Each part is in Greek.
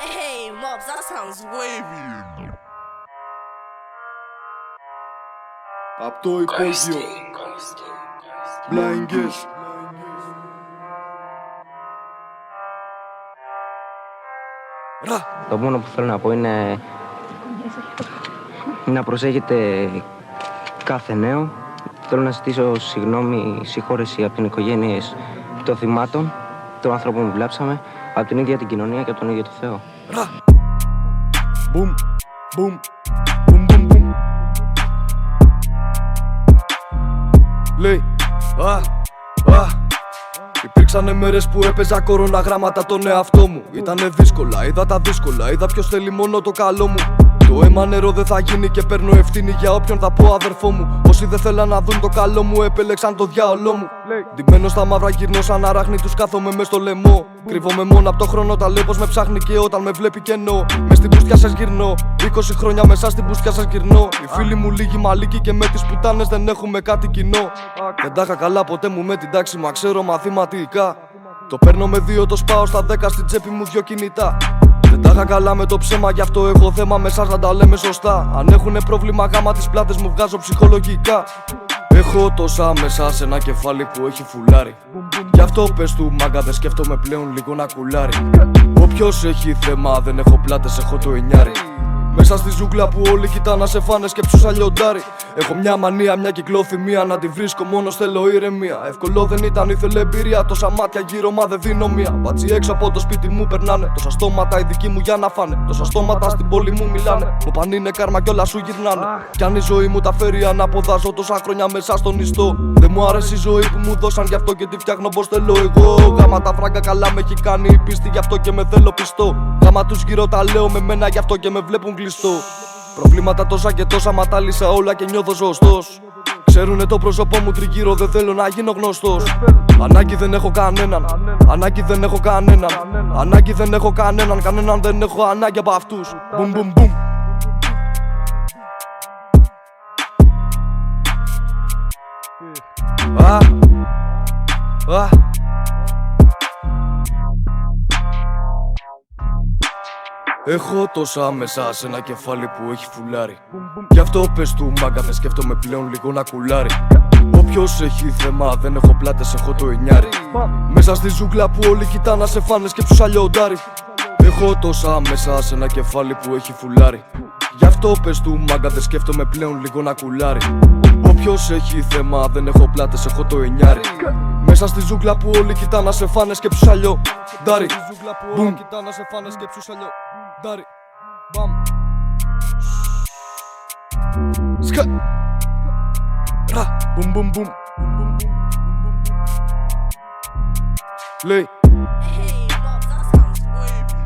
Hey, Mobs, that sounds wavy. Απ' το υπόγειο Blinders. Το μόνο που θέλω να πω είναι να προσέχετε κάθε νέο. Θέλω να ζητήσω συγγνώμη, συγχώρεση από την οικογένειες των θυμάτων, των άνθρωπων που βλάψαμε, από την ίδια την κοινωνία και από τον ίδιο το Θεό. Boom, boom, boom, boom, boom. Λέει, υπήρξανε μέρες που έπαιζα κοροναγράμματα τον εαυτό μου. Ήτανε δύσκολα, είδα τα δύσκολα, είδα ποιος θέλει μόνο το καλό μου. Το αίμα νερό δεν θα γίνει και παίρνω ευθύνη για όποιον θα πω αδερφό μου. Όσοι δεν θέλαν να δουν το καλό μου επέλεξαν το διάολό μου. Ντυμένος στα μαύρα γυρνώ σαν αράχνη, τους κάθομαι μες στο λαιμό. Κρύβομαι μόνο απ' το χρόνο, τα λέω πως με ψάχνει και όταν με βλέπει κενό. Μες στην πουστιά σας γυρνώ, 20 χρόνια μέσα στην πουστιά σας γυρνώ. Οι φίλοι μου λίγοι μαλίκοι και με τις πουτάνες δεν έχουμε κάτι κοινό. Δεν τα είχα καλά ποτέ μου με την τάξη, μα ξέρω μαθηματικά. Το παίρνω με 2, το σπάω στα 10, στην τσέπη μου 2 κινητά. Δεν τα είχα καλά με το ψέμα, γι' αυτό έχω θέμα με εσάς να τα λέμε σωστά. Αν έχουνε πρόβλημα γάμα τις πλάτες μου βγάζω ψυχολογικά. Έχω τόσα μέσα σε ένα κεφάλι που έχει φουλάρι. Γι' αυτό πες του μάγκα δεν σκέφτομαι πλέον λίγο να κουλάρει. Όποιος έχει θέμα δεν έχω πλάτες, έχω το εννιάρι. Μέσα στη ζούγκλα που όλοι κοιτά να σε φάνε σκέψου αλλιοντάρι. Έχω μια μανία, μια κυκλοθυμία, να τη βρίσκω μόνος θέλω ηρεμία. Εύκολο δεν ήταν, ήθελε εμπειρία. Τόσα μάτια γύρω μα δεν δίνω μία. Μπάτσι έξω από το σπίτι μου περνάνε. Τόσα στόματα οι δικοί μου για να φάνε. Τόσα στόματα στην πόλη μου μιλάνε. Μου παν είναι κάρμα κι όλα σου γυρνάνε. Κι αν η ζωή μου τα φέρει ανάποδα, ζω τόσα χρόνια μέσα στον ιστό. Δεν μου άρεσε η ζωή που μου δώσαν, γι' αυτό και τη φτιάχνω πως θέλω εγώ. Γάμα τα φράγκα καλά με έχει κάνει η πίστη, γι' αυτό και με θέλω πιστό. Γάμα τους γύρω τα λέω με μένα, γι' αυτό και με βλέπουν κλειστό. Προβλήματα τόσα και τόσα, μα τα λύσα όλα και νιώθω σωστός. Ξέρουνε το πρόσωπό μου τριγύρω, δεν θέλω να γίνω γνωστός. Ανάγκη δεν έχω κανέναν, ανάγκη δεν έχω κανέναν. Ανάγκη δεν έχω κανέναν, κανέναν δεν έχω ανάγκη από αυτούς. Μπουμ μπουμ μπουμ. Έχω τόσα μέσα σε ένα κεφάλι που έχει φουλάρι. Γι' αυτό πες του μάγκα δεν σκέφτομαι πλέον λίγο να κουλάρει. Όποιος έχει θέμα δεν έχω πλάτες, έχω το εννιάρι. Μέσα στη ζούγκλα που όλοι κοιτά να σε φάνε σκέψους αλλιοντάρι. Έχω τόσα μέσα σε ένα κεφάλι που έχει φουλάρι. Γι' αυτό πες του μάγκα δεν σκέφτομαι πλέον λίγο να κουλάρει. Όποιος έχει θέμα δεν έχω πλάτες, έχω το εννιάρι. Μέσα στη ζούγκλα που όλοι κοιτά να σε φάνε σκέψους αλλιοντάρι. Μπουμ. Dari, bam, ska, ra, boom boom boom, lay. Hey, Mobs, that sounds wavy.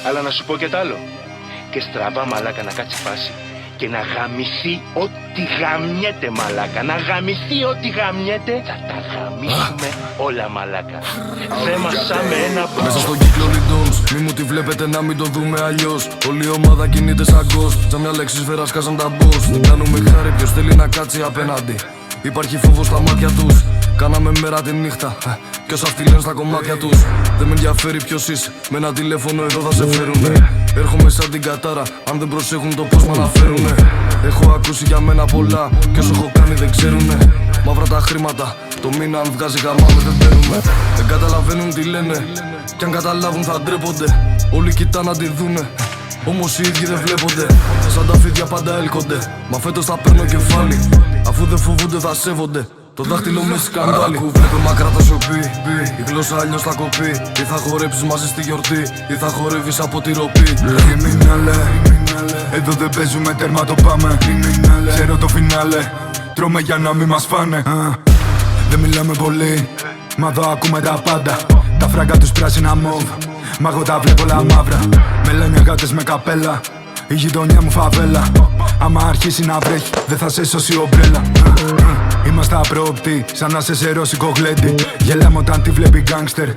Αλλά να σου πω και τ' άλλο. Και στραβά μαλάκα να κάτσει φάση και να γαμηθεί ό,τι γαμιέται μαλάκα. Να γαμηθεί ό,τι γαμιέται. Θα τα γαμίσουμε όλα μαλάκα. Θέμασαμε ένα μπρο. Μέσα στον κύκλο Λιντόνς, μη μου τη βλέπετε να μην το δούμε αλλιώς. Όλη η ομάδα κινείται σαν ghost. Σαν μια λέξη σφαίρα σκάσαν τα boss. Δεν κάνουμε χάρη, ποιος θέλει να κάτσει απέναντι. Υπάρχει φόβος στα μάτια τους. Κάναμε μέρα τη νύχτα. Κι όσα αυτοί λένε στα κομμάτια τους. Δεν με ενδιαφέρει ποιος είσαι. Με ένα τηλέφωνο εδώ θα σε φέρουνε. Έρχομαι σαν την κατάρα. Αν δεν προσέχουν το πώς μ' αναφέρουνε. Έχω ακούσει για μένα πολλά. Κι όσο έχω κάνει δεν ξέρουνε. Μαύρα τα χρήματα. Το μήνα αν βγάζει γαμάμε δεν παίρνουμε. Δεν καταλαβαίνουν τι λένε. Κι αν καταλάβουν θα ντρέπονται. Όλοι κοιτάνε να τη δούνε. Όμως οι ίδιοι δεν βλέπονται. Σαν τα φίδια πάντα έλκονται. Μα φέτος θα παίρνω κεφάλι. Αφού δεν φοβούνται θα σέβονται. το δάχτυλο με σκανδάλι. Βλέπε μακρά τα σιωπή, η γλώσσα αλλιώς θα κοπεί. Ή θα χορέψεις μαζί στη γιορτή, ή θα χορεύεις από τη ροπή. Κριμινάλε, εδώ δεν παίζουμε τέρμα, το πάμε. Ξέρω το φινάλε, τρώμε για να μην μας φάνε. Δεν μιλάμε πολύ, μα εδώ ακούμε τα πάντα. Τα φράγκα τους πράσινα μοβ, μα εγώ τα βλέπω όλα μαύρα. Μελάνια γάτες με καπέλα, η γειτονιά μου φαβέλα. Άμα αρχίσει να βρέχει, δεν θα σε σώσει ομπρέλα. Είμαστε απρόοπτοι, σαν να σε ρώσικο γλέντι. Γελάμε όταν τη βλέπει γκάνγκστερ.